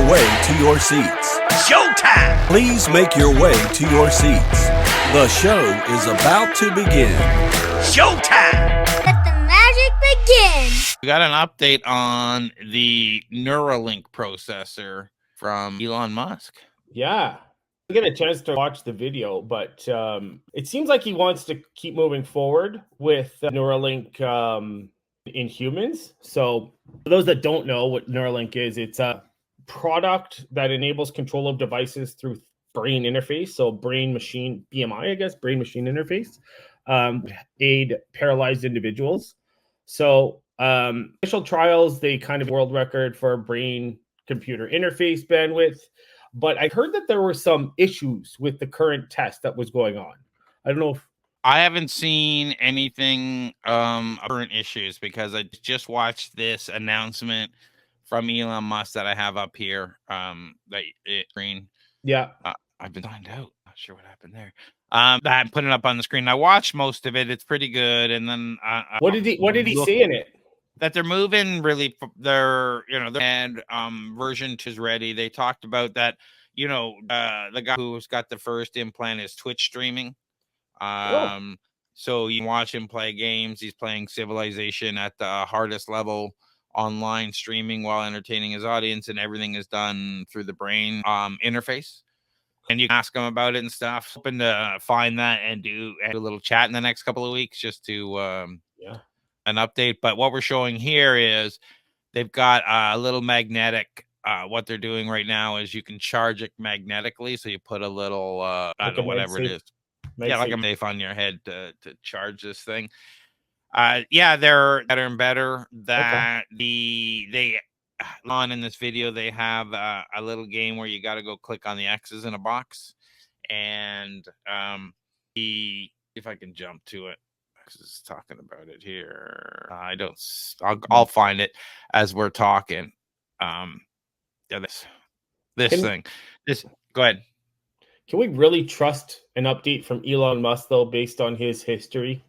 way to your seats. Showtime! Please make your way to your seats. The show is about to begin. Showtime! Let the magic begin. We got an update on the Neuralink processor from Elon Musk. Yeah. I get a chance to watch the video, but it seems like he wants to keep moving forward with Neuralink in humans. So for those that don't know what Neuralink is, it's a product that enables control of devices through brain interface. So brain machine, BMI, I guess, brain machine interface, aid paralyzed individuals. So initial trials, they kind of world record for brain computer interface bandwidth. But I heard that there were some issues with the current test that was going on. I don't know if I haven't seen anything current issues because I just watched this announcement from Elon Musk that I have up here. Screen. Yeah. I've been signed out. Not sure what happened there. I'm putting it up on the screen. I watched most of it. It's pretty good. And then what did he say in it? That they're moving really, their version 2 is ready. They talked about that, the guy who's got the first implant is Twitch streaming. So you can watch him play games. He's playing Civilization at the hardest level online streaming while entertaining his audience, and everything is done through the brain interface. And you can ask him about it and stuff. Hoping to find that and do a little chat in the next couple of weeks just to an update. But what we're showing here is they've got a little magnetic. What they're doing right now is you can charge it magnetically. So you put a little, I don't know, whatever it is. Like a safe on your head to charge this thing. They're better and better. That Elon in this video, they have a little game where you got to go click on the X's in a box. And if I can jump to it. Is talking about it here. I'll find it as we're talking. This thing. Go ahead. Can we really trust an update from Elon Musk though, based on his history?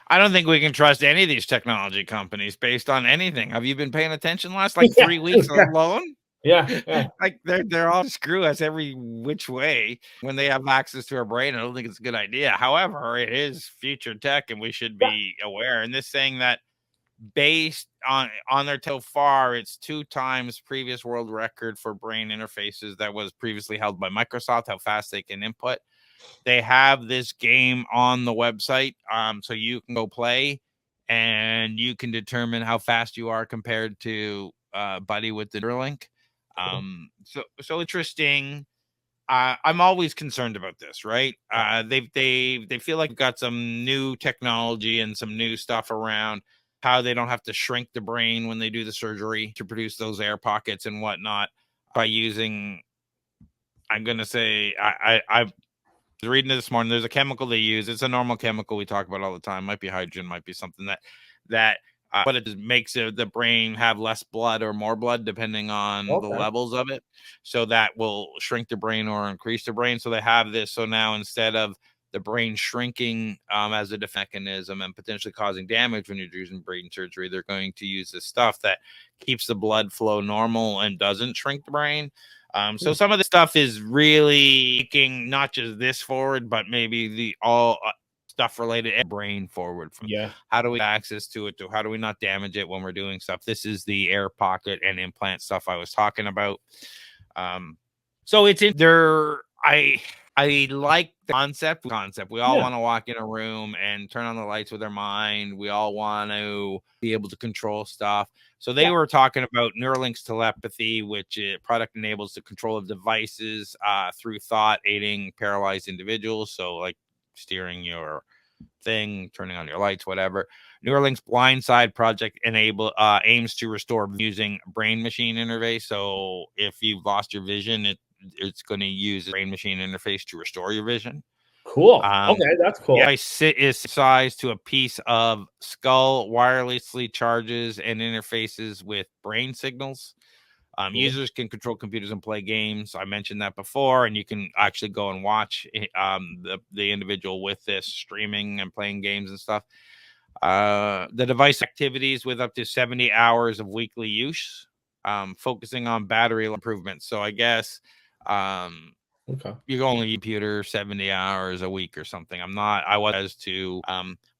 I don't think we can trust any of these technology companies based on anything. Have you been paying attention last 3 weeks alone? Yeah. Like they're all screw us every which way when they have access to our brain. I don't think it's a good idea. However, it is future tech and we should be aware. And this saying that based on their so far, it's 2 times previous world record for brain interfaces that was previously held by Microsoft, how fast they can input. They have this game on the website. So you can go play and you can determine how fast you are compared to Buddy with the Neuralink. So interesting. I'm always concerned about this, right? They feel like we've got some new technology and some new stuff around how they don't have to shrink the brain when they do the surgery to produce those air pockets and whatnot by using, I'm going to say, I was reading it this morning. There's a chemical they use. It's a normal chemical we talk about all the time. Might be hydrogen, might be something that but it makes the brain have less blood or more blood depending on the levels of it. So that will shrink the brain or increase the brain. So they have this. So now instead of the brain shrinking as a defense mechanism and potentially causing damage when you're using brain surgery, they're going to use this stuff that keeps the blood flow normal and doesn't shrink the brain. So some of the stuff is really taking not just this forward, but maybe the all stuff related to brain forward. How do we have access to it? How do we not damage it when we're doing stuff? This is the air pocket and implant stuff I was talking about. So it's in there. I like the concept. We all want to walk in a room and turn on the lights with our mind. We all want to be able to control stuff. So they were talking about Neuralink's telepathy, which product enables the control of devices through thought, aiding paralyzed individuals. So like steering your thing, turning on your lights, whatever. Neuralink's Blindside project aims to restore using brain machine interface. So if you've lost your vision, it's going to use a brain machine interface to restore your vision. Cool. Okay, that's cool. Is sized to a piece of skull, wirelessly charges and interfaces with brain signals. Users can control computers and play games. I mentioned that before, and you can actually go and watch the individual with this streaming and playing games and stuff. The device activities with up to 70 hours of weekly use. focusing on battery improvements. So I guess Okay. you go only computer 70 hours a week or something. I was as to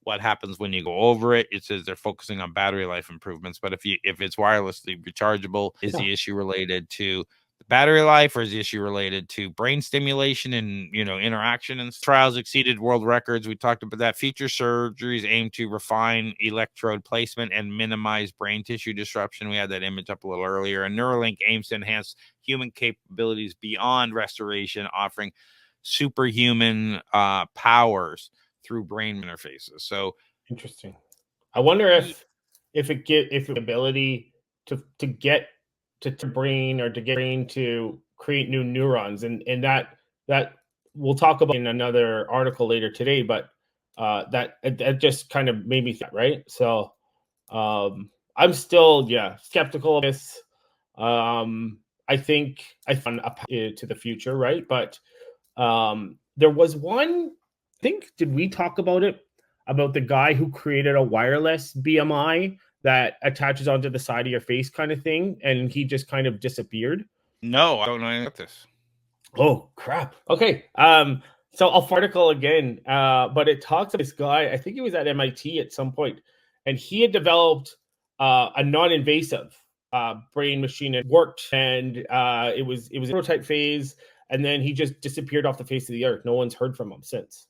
what happens when you go over it. It says they're focusing on battery life improvements, but if it's wirelessly rechargeable, is the issue related to the battery life, or is the issue related to brain stimulation and interaction? And trials exceeded world records. We talked about that. Future surgeries aim to refine electrode placement and minimize brain tissue disruption. We had that image up a little earlier. And Neuralink aims to enhance human capabilities beyond restoration, offering superhuman powers through brain interfaces. So interesting. I wonder if the ability to get to brain, or to get brain to create new neurons, and that we'll talk about in another article later today. But that just kind of made me think, right? So I'm still skeptical of this. I think I found a path to the future, right? But there was one. I think, did we talk about it? About the guy who created a wireless BMI that attaches onto the side of your face, kind of thing, and he just kind of disappeared. No, I don't know anything about this. Oh crap! Okay, so I'll article again, but it talks about this guy. I think he was at MIT at some point, and he had developed a non-invasive brain machine. It worked, and it was a prototype phase, and then he just disappeared off the face of the earth. No one's heard from him since.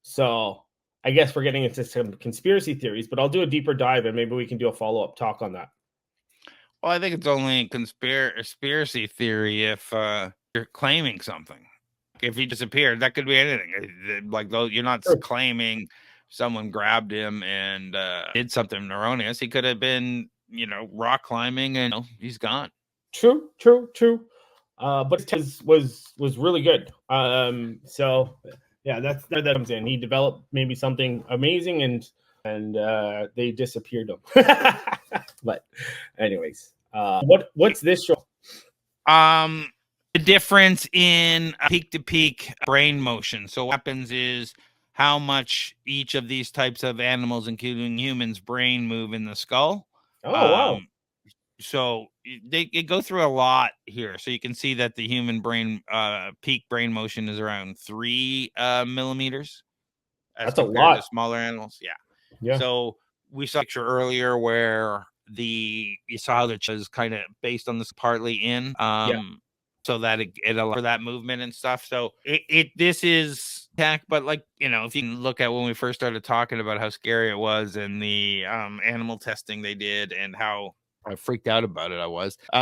So I guess we're getting into some conspiracy theories, but I'll do a deeper dive, and maybe we can do a follow-up talk on that. Well, I think it's only conspiracy theory if you're claiming something. If he disappeared, that could be anything. Like, though, you're not claiming someone grabbed him and did something erroneous. He could have been, rock climbing, and he's gone. True. But his was really good. So yeah, that's where that comes in. He developed maybe something amazing, and they disappeared him. But anyways, what's this show? The difference in peak to peak brain motion. So what happens is how much each of these types of animals, including humans, brain move in the skull. Oh, wow. So they go through a lot here. So you can see that the human brain peak brain motion is around 3 millimeters. That's a lot. To smaller animals. Yeah. So we saw a picture earlier where you saw how the is kind of based on this partly in. So that it allows for that movement and stuff. So this is tech, but if you can look at when we first started talking about how scary it was and the animal testing they did and how freaked out about it I was. We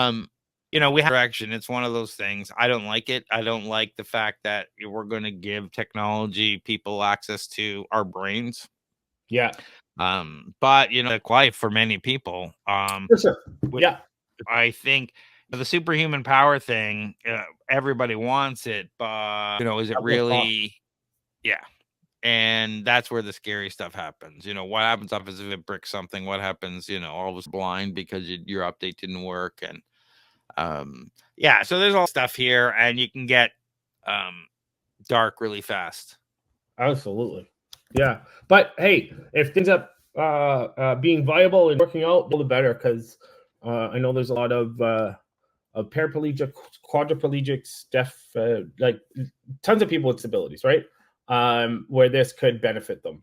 have direction. It's one of those things. I don't like it. I don't like the fact that we're going to give technology people access to our brains. Yeah. But life for many people. For sure. Yeah. I think the superhuman power thing, everybody wants it, but is it really? Yeah. And that's where the scary stuff happens. What happens if it bricks something? What happens? All of us blind because your update didn't work, and so there's all stuff here, and you can get dark really fast. Absolutely. Yeah. But hey, if things up being viable and working out, all the better, because I know there's a lot of paraplegic, quadriplegics, deaf, like tons of people with disabilities, right? Where this could benefit them.